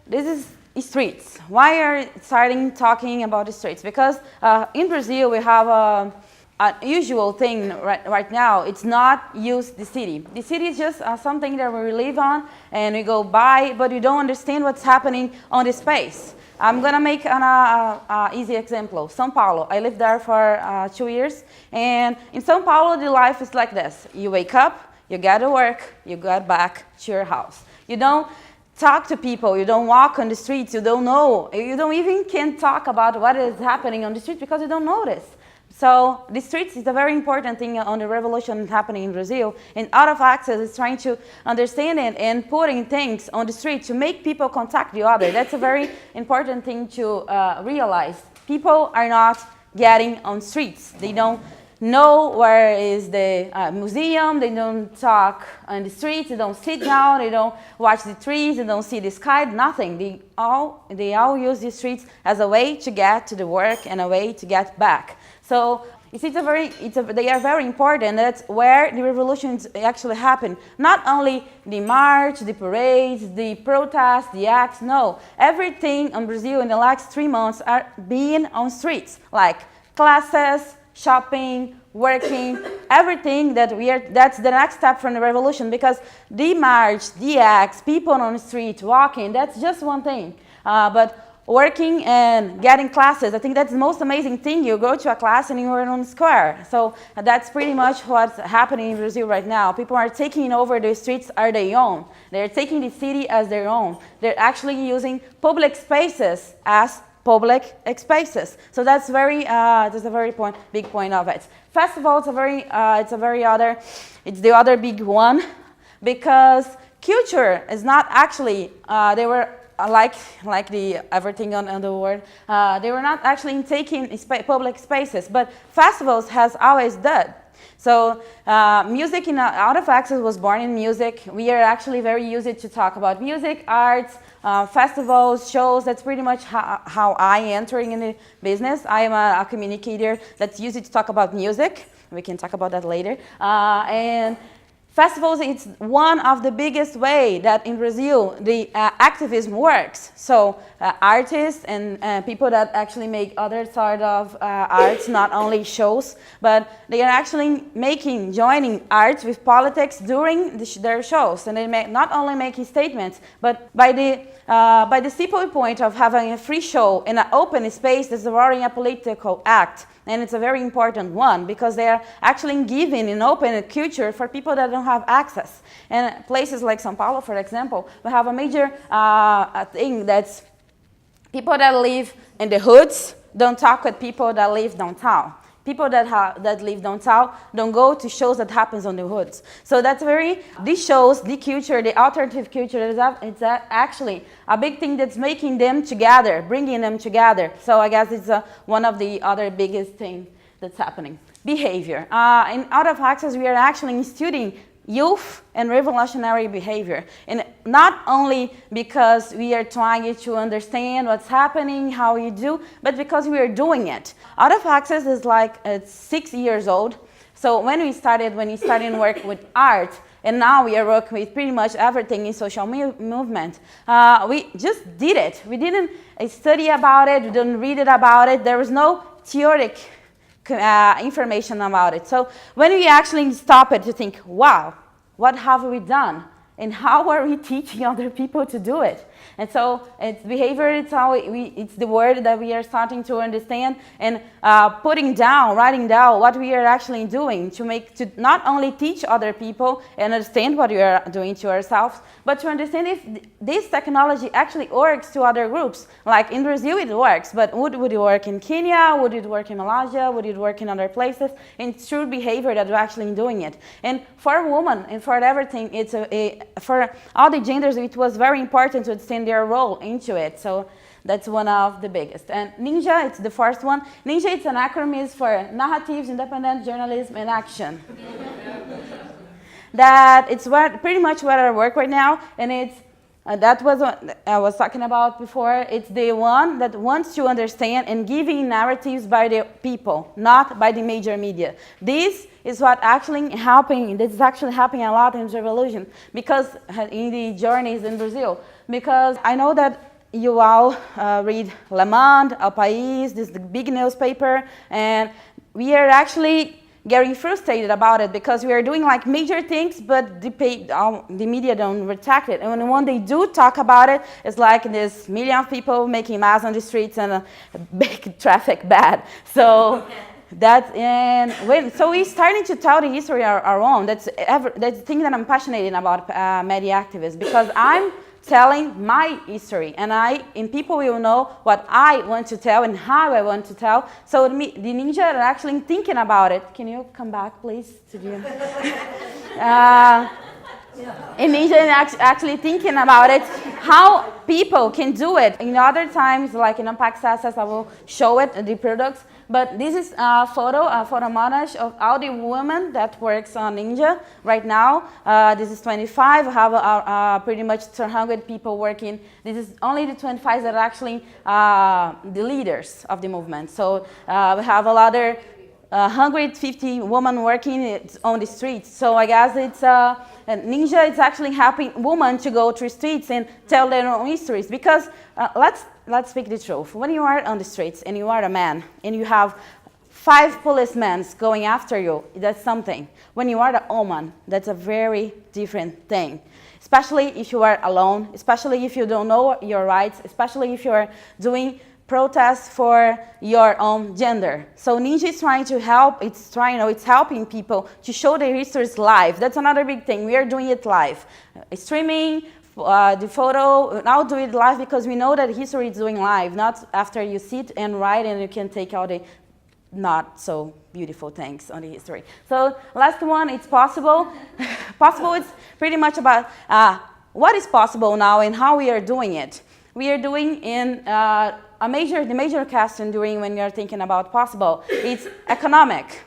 This is streets. Why are we starting talking about the streets? Because in Brazil we have an usual thing right now. It's not use the city. The city is just something that we live on and we go by, but we don't understand what's happening on the space. I'm gonna make an easy example. São Paulo. I lived there for 2 years, and in São Paulo the life is like this. You wake up, you go to work, you get back to your house. You don't talk to people, you don't walk on the streets, you don't know, you don't even can talk about what is happening on the street because you don't notice. So the streets is a very important thing on the revolution happening in Brazil, and Out of Access is trying to understand it and putting things on the street to make people contact the other. That's a very important thing to realize. People are not getting on streets. They don't know where is the museum, they don't talk on the streets, they don't sit down, they don't watch the trees, they don't see the sky, nothing. They all use the streets as a way to get to the work and a way to get back. So they are very important. That's where the revolutions actually happen. Not only the march, the parades, the protests, the acts, no. Everything in Brazil in the last 3 months are being on streets, like classes, shopping, working, everything that's the next step from the revolution, because the march, the acts, people on the street, walking, that's just one thing. But working and getting classes, I think that's the most amazing thing. You go to a class and you're on the square. So that's pretty much what's happening in Brazil right now. People are taking over the streets as their own. They're taking the city as their own. They're actually using public spaces as public spaces. So that's a very big point of it. Festival, it's the other big one, because culture is not actually, they were like the everything on the world, they were not actually taking public spaces, but festivals has always done. So music in Out of Access was born in music. We are actually very used to talk about music, arts, festivals, shows. That's pretty much how I entering in the business. I am a communicator that's used to talk about music. We can talk about that later. And festivals, it's one of the biggest way that in Brazil the activism works. So artists and people that actually make other sort of arts, not only shows, but they are actually joining arts with politics during their shows. And they not only making statements, but by the simple point of having a free show in an open space, this is already a political act. And it's a very important one, because they are actually giving an open culture for people that don't have access. And places like São Paulo, for example, we have a major thing that's people that live in the hoods don't talk with people that live downtown. People that live downtown don't go to shows that happens on the hoods. So that's these shows, the culture, the alternative culture, it's actually a big thing that's making them together, bringing them together. So I guess it's one of the other biggest thing that's happening. Behavior. In Out of Access, we are actually studying youth and revolutionary behavior. And not only because we are trying to understand what's happening, how you do, but because we are doing it. Out of Access is it's 6 years old. So when we started work with art, and now we are working with pretty much everything in social movement, we just did it. We didn't study about it, we didn't read it about it. There was no theoretic information about it. So when we actually stop it to think, wow, what have we done? And how are we teaching other people to do it? And so it's behavior, it's the word that we are starting to understand, and writing down what we are actually doing to not only teach other people and understand what we are doing to ourselves, but to understand if this technology actually works to other groups. Like in Brazil it works, but would it work in Kenya? Would it work in Malaysia? Would it work in other places? And it's true behavior that we're actually doing it. And for women and for everything, it's for all the genders, it was very important to understand their role into it. So that's one of the biggest. And NINJA, it's the first one. NINJA, it's an acronym for Narratives, Independent Journalism, and Action. That it's pretty much where I work right now, and it's That was what I was talking about before. It's the one that wants to understand and giving narratives by the people, not by the major media. This is what actually happening. This is actually happening a lot in the revolution, because in the journeys in Brazil. Because I know that you all read Le Monde, El País, this is the big newspaper, and we are actually getting frustrated about it because we are doing like major things, but the media don't retract it. And when they do talk about it, it's like this million of people making mass on the streets and big traffic bad. So so we're starting to tell the history our own. That's the thing that I'm passionate about media activists, because I'm telling my history, and people will know what I want to tell and how I want to tell. So the ninja are actually thinking about it. Can you come back, please, to the and ninja is actually thinking about it, how people can do it. In other times, like in Unpack Access, I will show it, the products. But this is a photo montage of all the women that works on Ninja right now. This is 25. I have pretty much 300 people working. This is only the 25 that are actually the leaders of the movement. So we have a lot of 150 women working on the streets. So I guess it's Ninja is actually helping women to go through streets and tell their own histories. Because let's speak the truth. When you are on the streets and you are a man and you have 5 policemen going after you, that's something. When you are a woman, that's a very different thing. Especially if you are alone, especially if you don't know your rights, especially if you are doing protests for your own gender. So Ninja is trying to help, it's helping people to show their histories live. That's another big thing. We are doing it live. Streaming, the photo, now do it live because we know that history is doing live, not after you sit and write and you can take out the not so beautiful things on the history. So last one, it's possible. Possible is pretty much about what is possible now and how we are doing it. We are doing in the major question during when you're thinking about possible, it's economic.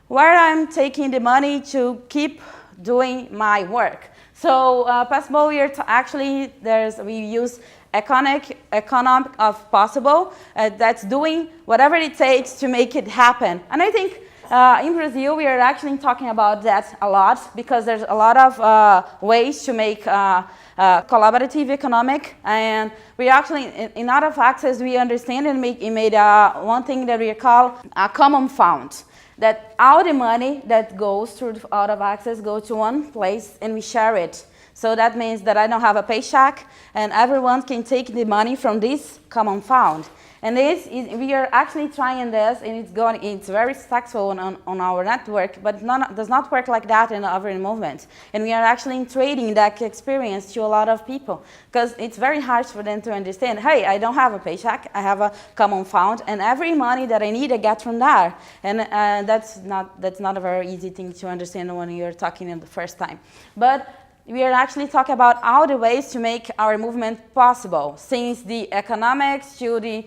Where I'm taking the money to keep doing my work. So possible, we use economic of possible. That's doing whatever it takes to make it happen. And I think in Brazil we are actually talking about that a lot, because there's a lot of ways to make collaborative economic, and we actually in Out of Access we understand and made one thing that we call a common fund. That all the money that goes through Out of Access goes to one place and we share it. So that means that I don't have a paycheck and everyone can take the money from this common fund. And we are actually trying this, and it's very successful on our network, but does not work like that in other movements. And we are actually trading that experience to a lot of people, because it's very hard for them to understand, hey, I don't have a paycheck, I have a common fund, and every money that I need, I get from there. And that's not a very easy thing to understand when you're talking in the first time. But we are actually talking about all the ways to make our movement possible, since the economics to the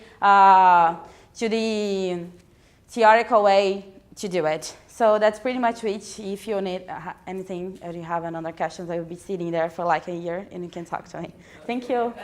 theoretical way to do it. So that's pretty much it. If you need anything or you have another questions, I will be sitting there for like a year and you can talk to me. Thank you.